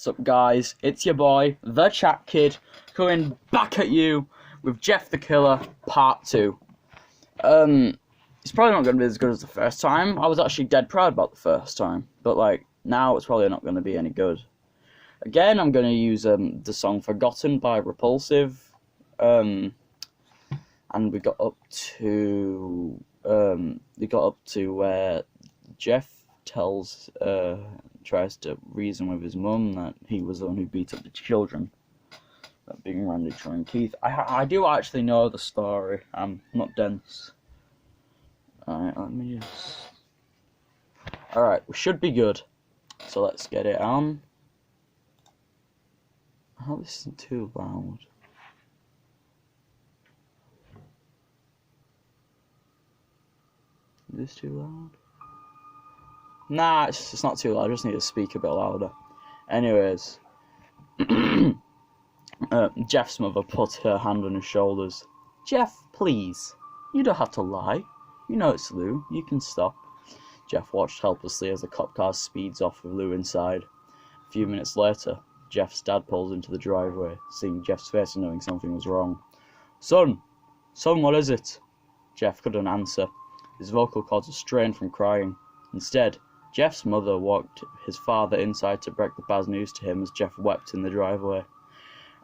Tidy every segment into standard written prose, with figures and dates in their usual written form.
What's up, guys? It's your boy, the Chat Kid, coming back at you with Jeff the Killer Part 2. It's probably not going to be as good as the first time. I was actually dead proud about the first time, but like now it's probably not going to be any good. Again, I'm going to use the song "Forgotten" by Repulsive, and we got up to where Jeff tries to reason with his mum that he was the one who beat up the children, that being Randy, Troy, and Keith. I do actually know the story. I'm not dense. Alright, let me just... Alright, we should be good. So let's get it on. I hope this isn't too loud. Is this too loud? Nah, it's not too loud. I just need to speak a bit louder. Anyways, Jeff's mother put her hand on his shoulders. "Jeff, please. You don't have to lie. You know it's Lou. You can stop." Jeff watched helplessly as the cop car speeds off with Lou inside. A few minutes later, Jeff's dad pulls into the driveway, seeing Jeff's face and knowing something was wrong. Son, what is it?" Jeff couldn't answer. His vocal cords were strained from crying. Instead, Jeff's mother walked his father inside to break the bad news to him as Jeff wept in the driveway.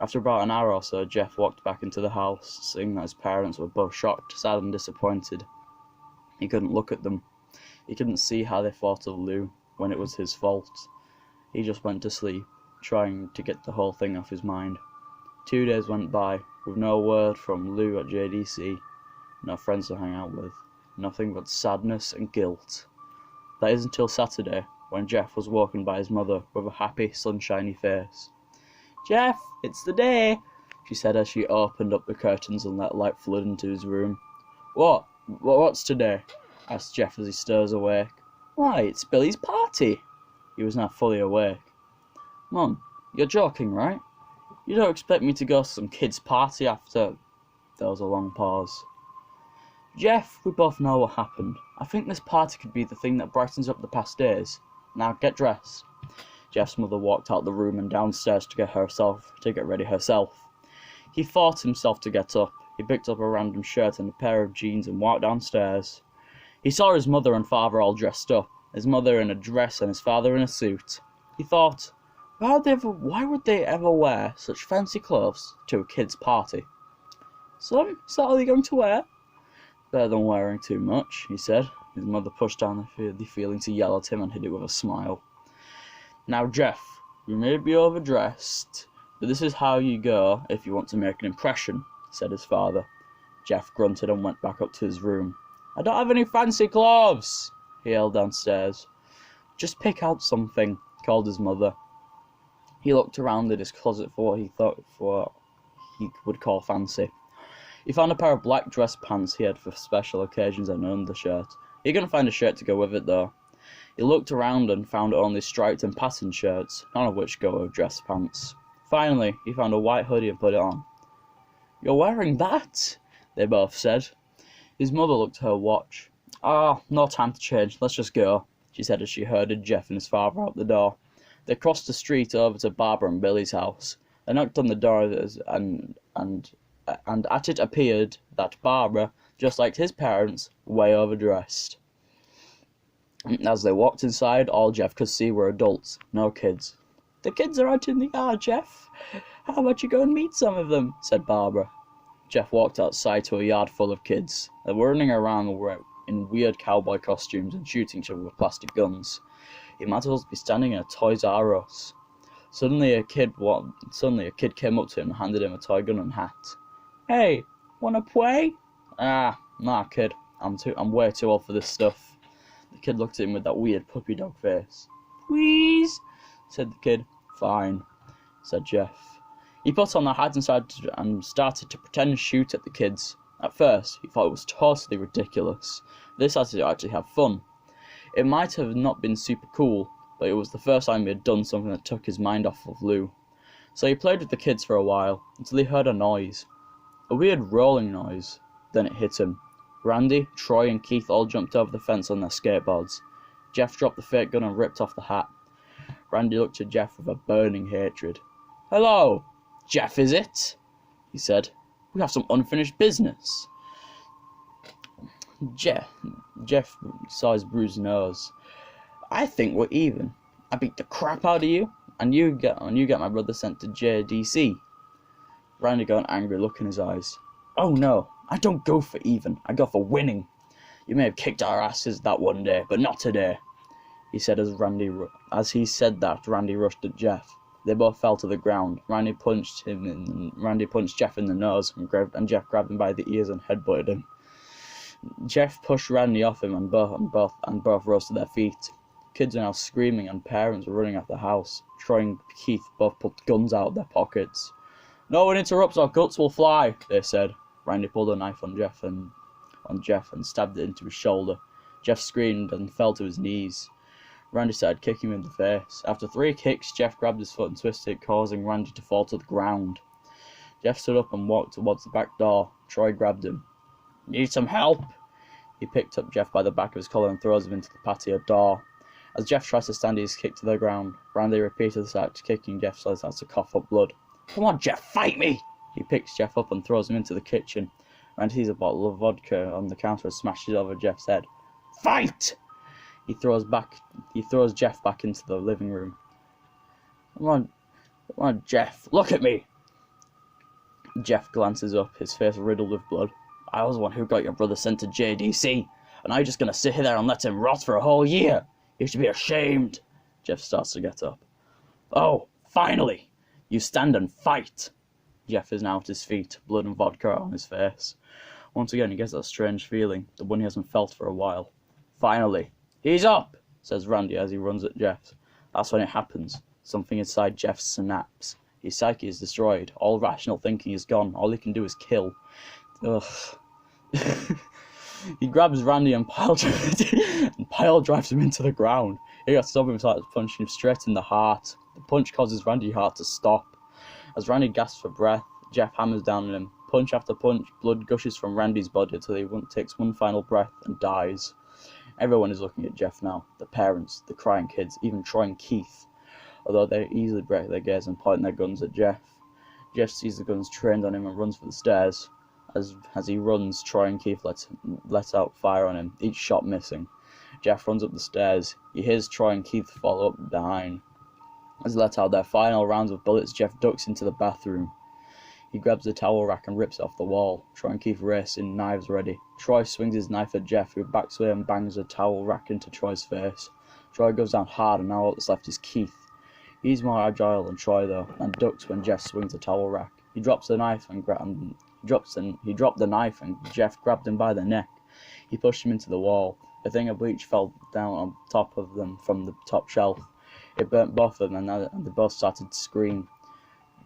After about an hour or so, Jeff walked back into the house, seeing that his parents were both shocked, sad, and disappointed. He couldn't look at them. He couldn't see how they thought of Lou when it was his fault. He just went to sleep, trying to get the whole thing off his mind. 2 days went by, with no word from Lou at JDC, no friends to hang out with, nothing but sadness and guilt. That is until Saturday, when Jeff was walking by his mother with a happy, sunshiny face. "Jeff, it's the day," she said as she opened up the curtains and let light flood into his room. What's today?" asked Jeff as he stirs awake. "Why, it's Billy's party." He was now fully awake. "Mum, you're joking, right? You don't expect me to go to some kid's party after..." There was a long pause. "Jeff, we both know what happened. I think this party could be the thing that brightens up the past days. Now get dressed." Jeff's mother walked out the room and downstairs to get ready herself. He fought himself to get up. He picked up a random shirt and a pair of jeans and walked downstairs. He saw his mother and father all dressed up, his mother in a dress and his father in a suit. He thought, why would they ever wear such fancy clothes to a kid's party? "Son, is that all you're going to wear?" "Better than wearing too much," he said. His mother pushed down the feeling to yell at him and hid it with a smile. "Now, Jeff, you may be overdressed, but this is how you go if you want to make an impression," said his father. Jeff grunted and went back up to his room. "I don't have any fancy clothes," he yelled downstairs. "Just pick out something," called his mother. He looked around in his closet for what he would call fancy. He found a pair of black dress pants he had for special occasions and an undershirt. He couldn't find a shirt to go with it, though. He looked around and found only striped and patterned shirts, none of which go with dress pants. Finally, he found a white hoodie and put it on. "You're wearing that?" they both said. His mother looked at her watch. No time to change, let's just go," she said as she herded Jeff and his father out the door. They crossed the street over to Barbara and Billy's house. They knocked on the door and at it appeared that Barbara, just like his parents, way overdressed. As they walked inside, all Jeff could see were adults, no kids. "The kids are out in the yard, Jeff. How about you go and meet some of them?" said Barbara. Jeff walked outside to a yard full of kids. They were running around in weird cowboy costumes and shooting each other with plastic guns. He might as well be standing in a Toys R Us. Suddenly a kid came up to him and handed him a toy gun and hat. "Hey, wanna play?" Nah, kid. I'm way too old for this stuff." The kid looked at him with that weird puppy dog face. "Please," said the kid. "Fine," said Jeff. He put on the hat and started to pretend to shoot at the kids. At first, he thought it was totally ridiculous. This had to actually have fun. It might have not been super cool, but it was the first time he had done something that took his mind off of Lou. So he played with the kids for a while, until he heard a noise. A weird rolling noise. Then it hit him. Randy, Troy, and Keith all jumped over the fence on their skateboards. Jeff dropped the fake gun and ripped off the hat. Randy looked at Jeff with a burning hatred. "Hello, Jeff, is it?" he said. "We have some unfinished business." Jeff saw his bruised nose. "I think we're even. I beat the crap out of you, and you get my brother sent to JDC. Randy got an angry look in his eyes. "Oh no, I don't go for even. I go for winning. You may have kicked our asses that one day, but not today," he said as he said that, Randy rushed at Jeff. They both fell to the ground. Randy punched Jeff in the nose, and Jeff grabbed him by the ears and headbutted him. Jeff pushed Randy off him, and both rose to their feet. Kids were now screaming, and parents were running out the house. Troy and Keith both pulled guns out of their pockets. "No one interrupts, our guts will fly," they said. Randy pulled a knife on Jeff and stabbed it into his shoulder. Jeff screamed and fell to his knees. Randy started kicking him in the face. After 3 kicks, Jeff grabbed his foot and twisted it, causing Randy to fall to the ground. Jeff stood up and walked towards the back door. Troy grabbed him. "Need some help?" He picked up Jeff by the back of his collar and throws him into the patio door. As Jeff tries to stand, he is kicked to the ground. Randy repeated this act, kicking Jeff so he starts to cough up blood. "Come on, Jeff, fight me!" He picks Jeff up and throws him into the kitchen. Randy sees a bottle of vodka on the counter and smashes it over Jeff's head. "Fight!" He throws Jeff back into the living room. Come on, Jeff, look at me!" Jeff glances up, his face riddled with blood. "I was the one who got your brother sent to JDC, and now you're just going to sit here and let him rot for a whole year. You should be ashamed." Jeff starts to get up. "Oh, finally! You stand and fight!" Jeff is now at his feet, blood and vodka on his face. Once again, he gets that strange feeling, the one he hasn't felt for a while. "Finally! He's up!" says Randy as he runs at Jeff. That's when it happens. Something inside Jeff snaps. His psyche is destroyed. All rational thinking is gone. All he can do is kill. Ugh. He grabs Randy and pile drives him into the ground. He got to stop him and starts punching him straight in the heart. The punch causes Randy's heart to stop. As Randy gasps for breath, Jeff hammers down on him. Punch after punch, blood gushes from Randy's body until he takes one final breath and dies. Everyone is looking at Jeff now. The parents, the crying kids, even Troy and Keith. Although they easily break their gaze and point their guns at Jeff. Jeff sees the guns trained on him and runs for the stairs. As he runs, Troy and Keith let out fire on him, each shot missing. Jeff runs up the stairs. He hears Troy and Keith follow up behind. As they let out their final rounds of bullets, Jeff ducks into the bathroom. He grabs the towel rack and rips it off the wall. Troy and Keith race in, knives ready. Troy swings his knife at Jeff, who backs away and bangs the towel rack into Troy's face. Troy goes down hard, and now all that's left is Keith. He's more agile than Troy though, and ducks when Jeff swings the towel rack. He dropped the knife and Jeff grabbed him by the neck. He pushed him into the wall. A thing of bleach fell down on top of them from the top shelf. It burnt both of them, and they both started to scream.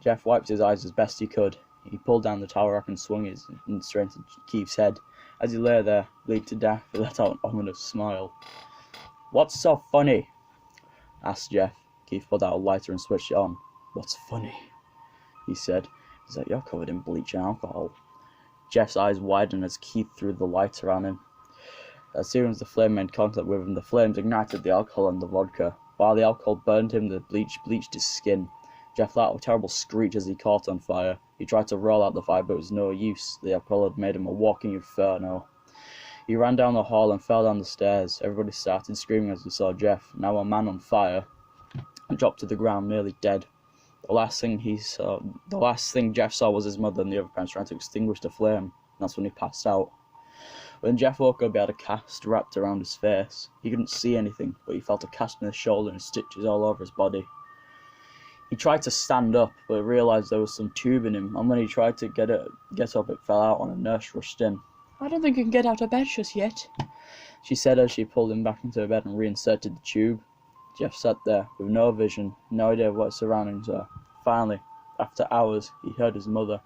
Jeff wiped his eyes as best he could. He pulled down the towel rack and swung it straight into Keith's head. As he lay there, bleeding to death, he let out an ominous smile. "What's so funny?" asked Jeff. Keith pulled out a lighter and switched it on. "What's funny?" he said. "Is that you're covered in bleach and alcohol." Jeff's eyes widened as Keith threw the lighter on him. As soon as the flame made contact with him, the flames ignited the alcohol and the vodka. While the alcohol burned him, the bleach bleached his skin. Jeff let out a terrible screech as he caught on fire. He tried to roll out the fire, but it was no use. The alcohol had made him a walking inferno. He ran down the hall and fell down the stairs. Everybody started screaming as they saw Jeff, now a man on fire, and dropped to the ground, nearly dead. The last thing Jeff saw was his mother and the other parents trying to extinguish the flame, and that's when he passed out. When Jeff woke up, he had a cast wrapped around his face. He couldn't see anything, but he felt a cast in his shoulder and stitches all over his body. He tried to stand up, but realised there was some tube in him, and when he tried to get up, it fell out and a nurse rushed in. "I don't think you can get out of bed just yet," she said as she pulled him back into bed and reinserted the tube. Jeff sat there, with no vision, no idea of what his surroundings were. Finally, after hours, he heard his mother.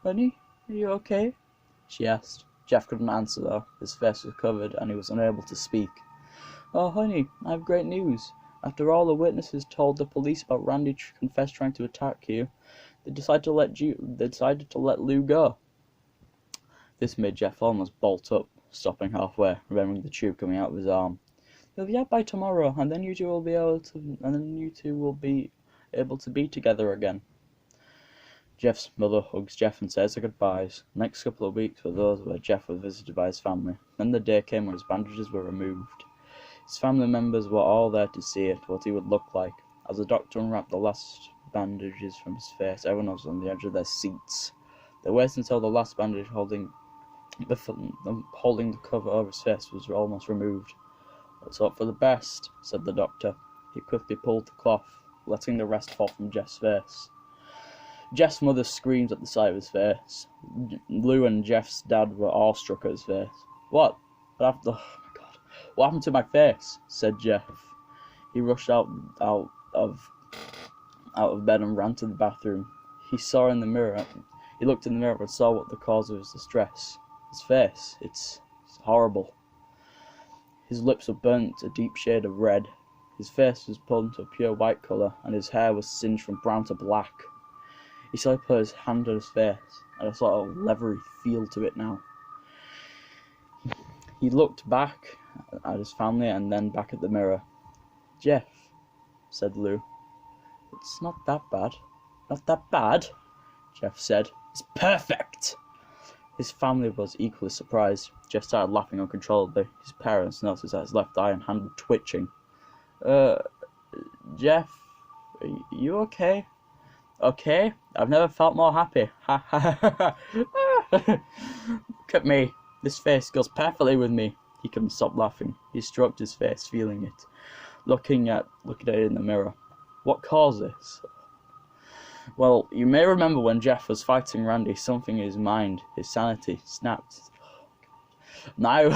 "Honey, are you okay?" she asked. Jeff couldn't answer though. His face was covered and he was unable to speak. "Oh, honey, I have great news. After all the witnesses told the police about Randy confessed trying to attack you, they decided to let Lou go." This made Jeff almost bolt up, stopping halfway, remembering the tube coming out of his arm. He'll be out by tomorrow, and then you two will be able to be together again. Jeff's mother hugs Jeff and says their goodbyes. The next couple of weeks were those where Jeff was visited by his family. Then the day came when his bandages were removed. His family members were all there to see what he would look like. As the doctor unwrapped the last bandages from his face, everyone was on the edge of their seats. They waited until the last bandage holding the cover over his face was almost removed. "Let's hope for the best," said the doctor. He quickly pulled the cloth, letting the rest fall from Jeff's face. Jeff's mother screamed at the sight of his face. Lou and Jeff's dad were awestruck at his face. "What? Oh my God! What happened to my face?" said Jeff. He rushed out of bed and ran to the bathroom. He looked in the mirror and saw what the cause of his distress. His face. It's horrible. His lips were burnt a deep shade of red. His face was pulled into a pure white colour, and his hair was singed from brown to black. He slowly put his hand on his face, and a sort of leathery feel to it now. He looked back at his family and then back at the mirror. "Jeff," said Lou. "It's not that bad." "Not that bad?" Jeff said. "It's perfect!" His family was equally surprised. Jeff started laughing uncontrollably. His parents noticed that his left eye and hand were twitching. Jeff, are you okay?" "Okay? I've never felt more happy. Ha ha ha ha. Look at me. This face goes perfectly with me." He couldn't stop laughing. He stroked his face, feeling it, looking at it in the mirror. What caused this? Well, you may remember when Jeff was fighting Randy, something in his mind, his sanity, snapped. Now